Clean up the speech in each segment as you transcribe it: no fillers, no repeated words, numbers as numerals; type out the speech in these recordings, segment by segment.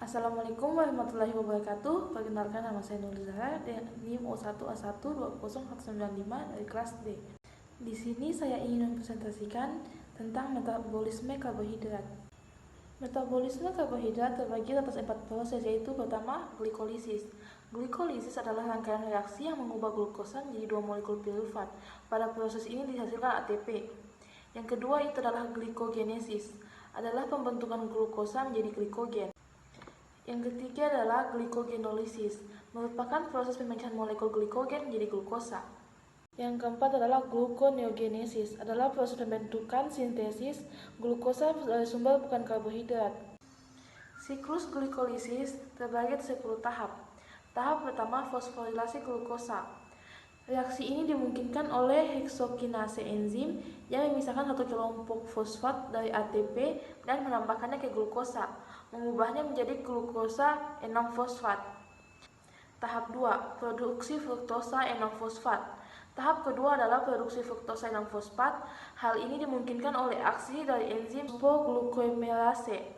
Assalamualaikum warahmatullahi wabarakatuh. Perkenalkan, nama saya Nur Zahra dengan NIM O1A1201995 dari kelas D. Di sini saya ingin mempresentasikan tentang metabolisme karbohidrat. Metabolisme karbohidrat terbagi atas 4 proses, yaitu pertama, glikolisis. Glikolisis adalah rangkaian reaksi yang mengubah glukosa menjadi 2 molekul pirufat. Pada proses ini dihasilkan ATP. Yang kedua itu adalah glikogenesis, adalah pembentukan glukosa menjadi glikogen. Yang ketiga adalah glikogenolisis, merupakan proses pemecahan molekul glikogen menjadi glukosa. Yang keempat adalah gluconeogenesis, adalah proses pembentukan sintesis glukosa dari sumber bukan karbohidrat. Siklus glikolisis terbagi atas 10 tahap. Tahap pertama, fosforilasi glukosa. Reaksi ini dimungkinkan oleh heksokinase enzim yang memisahkan satu kelompok fosfat dari ATP dan menambahkannya ke glukosa, mengubahnya menjadi glukosa 6-fosfat. Tahap 2, produksi fruktosa 6-fosfat. Tahap kedua adalah produksi fruktosa 6-fosfat. Hal ini dimungkinkan oleh aksi dari enzim fosfoglucomerase.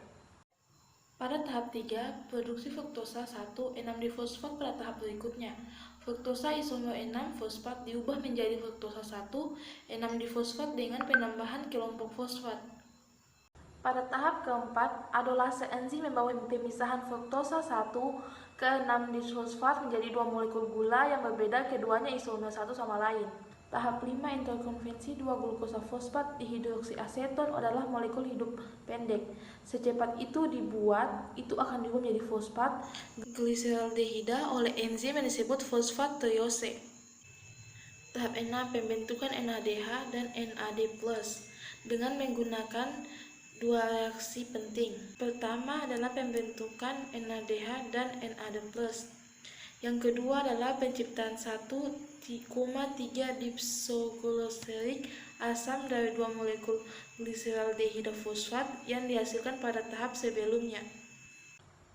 Pada tahap 3, produksi fruktosa 1,6-difosfat pada tahap berikutnya. Fruktosa isomer 6-fosfat diubah menjadi fruktosa 1,6-difosfat dengan penambahan kelompok fosfat. Pada tahap keempat, adolase enzim membawa pemisahan fruktosa 1 ke 6-difosfat menjadi 2 molekul gula yang berbeda, keduanya isomer satu sama lain. Tahap 5, interkonvensi 2 glukosa fosfat dihidroksiaseton adalah molekul hidup pendek. Secepat itu dibuat, itu akan diubah menjadi fosfat gliseraldehida oleh enzim yang disebut fosfat triose. Tahap 6, pembentukan NADH dan NAD+, dengan menggunakan dua reaksi penting. Pertama adalah pembentukan NADH dan NAD+. Yang kedua adalah penciptaan 1,3-deoksyglycerik asam dari 2 molekul gliseraldehida fosfat yang dihasilkan pada tahap sebelumnya.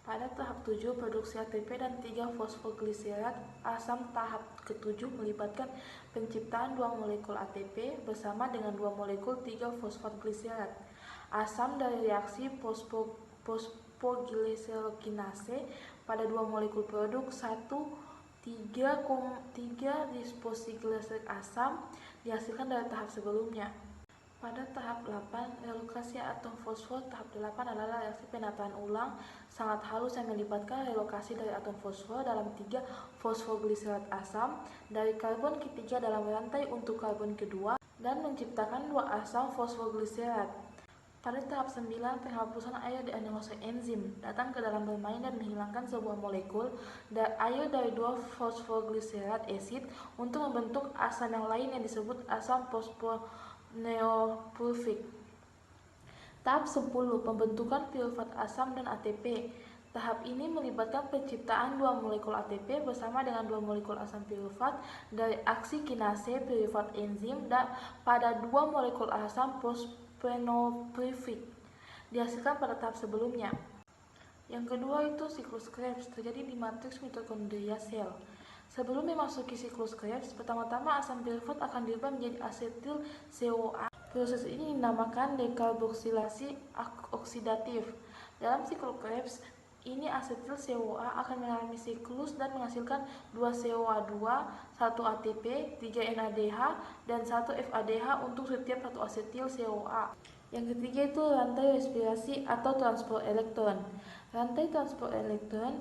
Pada tahap 7, produksi ATP dan 3-fosfogliserat asam. Tahap ke-7 melibatkan penciptaan 2 molekul ATP bersama dengan 2 molekul 3-fosfatgliserat asam dari reaksi fosfogliserokinase pada 2 molekul produk 1,3-disposiglycerik asam dihasilkan dari tahap sebelumnya. Pada tahap 8, relokasi atom fosfor. Tahap 8 adalah reaksi penataan ulang sangat halus yang melibatkan relokasi dari atom fosfor dalam 3-fosfogliserat asam dari karbon ketiga dalam rantai untuk karbon kedua dan menciptakan 2 asam fosfogliserat. Pada tahap 9, penghapusan air di anilose enzim datang ke dalam bermain dan menghilangkan sebuah molekul air dari 2-fosfogliserat asid untuk membentuk asam yang lain yang disebut asam fosfoneopulfik. Tahap 10, pembentukan pirufat asam dan ATP. Tahap ini melibatkan penciptaan 2 molekul ATP bersama dengan 2 molekul asam pirufat dari aksi kinase pirufat enzim pada 2 molekul asam fosfoneopulfik dihasilkan pada tahap sebelumnya. Yang kedua itu siklus Krebs, terjadi di matriks mitokondria sel. Sebelum memasuki siklus Krebs, pertama-tama asam pirufat akan diubah menjadi asetil CoA. Proses ini dinamakan dekarboksilasi oksidatif. Dalam siklus Krebs, ini asetil CoA akan mengalami siklus dan menghasilkan 2 CoA2, 1 ATP, 3 NADH, dan 1 FADH untuk setiap 1 asetil CoA. Yang ketiga itu rantai respirasi atau transport elektron. Rantai transport elektron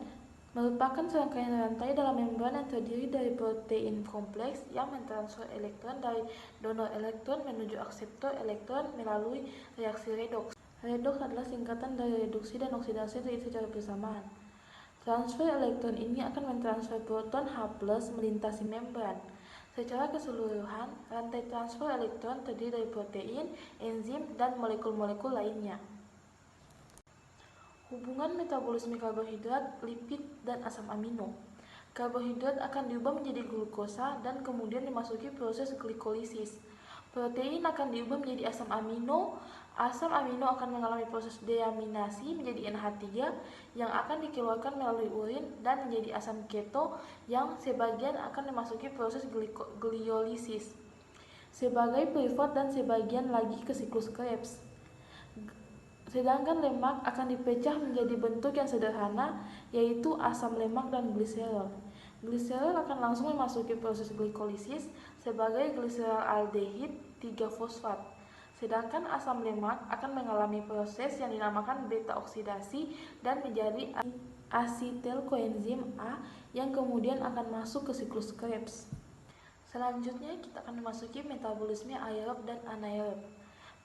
merupakan serangkaian rantai dalam membran yang terdiri dari protein kompleks yang mentransfer elektron dari donor elektron menuju akseptor elektron melalui reaksi redoks. Redoks adalah singkatan dari reduksi dan oksidasi terjadi secara bersamaan. Transfer elektron ini akan mentransfer proton H+ melintasi membran. Secara keseluruhan, rantai transfer elektron terdiri dari protein, enzim, dan molekul-molekul lainnya. Hubungan metabolisme karbohidrat, lipid, dan asam amino. Karbohidrat akan diubah menjadi glukosa dan kemudian dimasuki proses glikolisis. Protein akan diubah menjadi asam amino. Asam amino akan mengalami proses deaminasi menjadi NH3 yang akan dikeluarkan melalui urin dan menjadi asam keto yang sebagian akan memasuki proses gliolisis sebagai pirufat dan sebagian lagi ke siklus Krebs. Sedangkan lemak akan dipecah menjadi bentuk yang sederhana, yaitu asam lemak dan gliserol. Gliserol akan langsung memasuki proses glikolisis sebagai gliseraldehid 3-fosfat. Sedangkan asam lemak akan mengalami proses yang dinamakan beta oksidasi dan menjadi asetil koenzim A yang kemudian akan masuk ke siklus Krebs. Selanjutnya kita akan memasuki metabolisme aerob dan anaerob.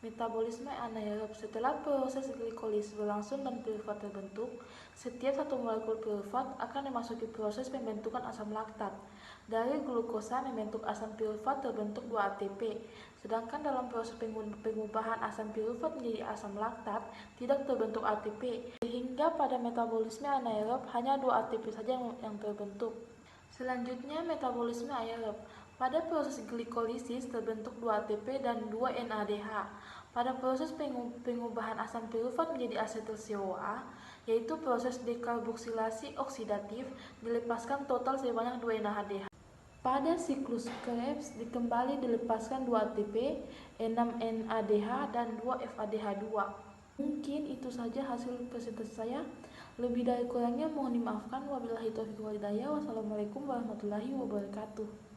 Metabolisme anaerob: setelah proses glikolisis berlangsung dan piruvat terbentuk, setiap satu molekul piruvat akan memasuki proses pembentukan asam laktat. Dari glukosa membentuk asam piruvat terbentuk 2 ATP, sedangkan dalam proses pengubahan asam piruvat menjadi asam laktat tidak terbentuk ATP, sehingga pada metabolisme anaerob hanya 2 ATP saja yang terbentuk. Selanjutnya metabolisme aerob. Pada proses glikolisis terbentuk 2 ATP dan 2 NADH. Pada proses pengubahan asam piruvat menjadi asetil CoA, yaitu proses dekarboksilasi oksidatif, dilepaskan total sebanyak 2 NADH. Pada siklus Krebs kembali dilepaskan 2 ATP, 6 NADH dan 2 FADH2. Mungkin itu saja hasil presentasi saya. Lebih dari kurangnya mohon dimaafkan. Wabillahi taufiq wal hidayah. Wassalamualaikum warahmatullahi wabarakatuh.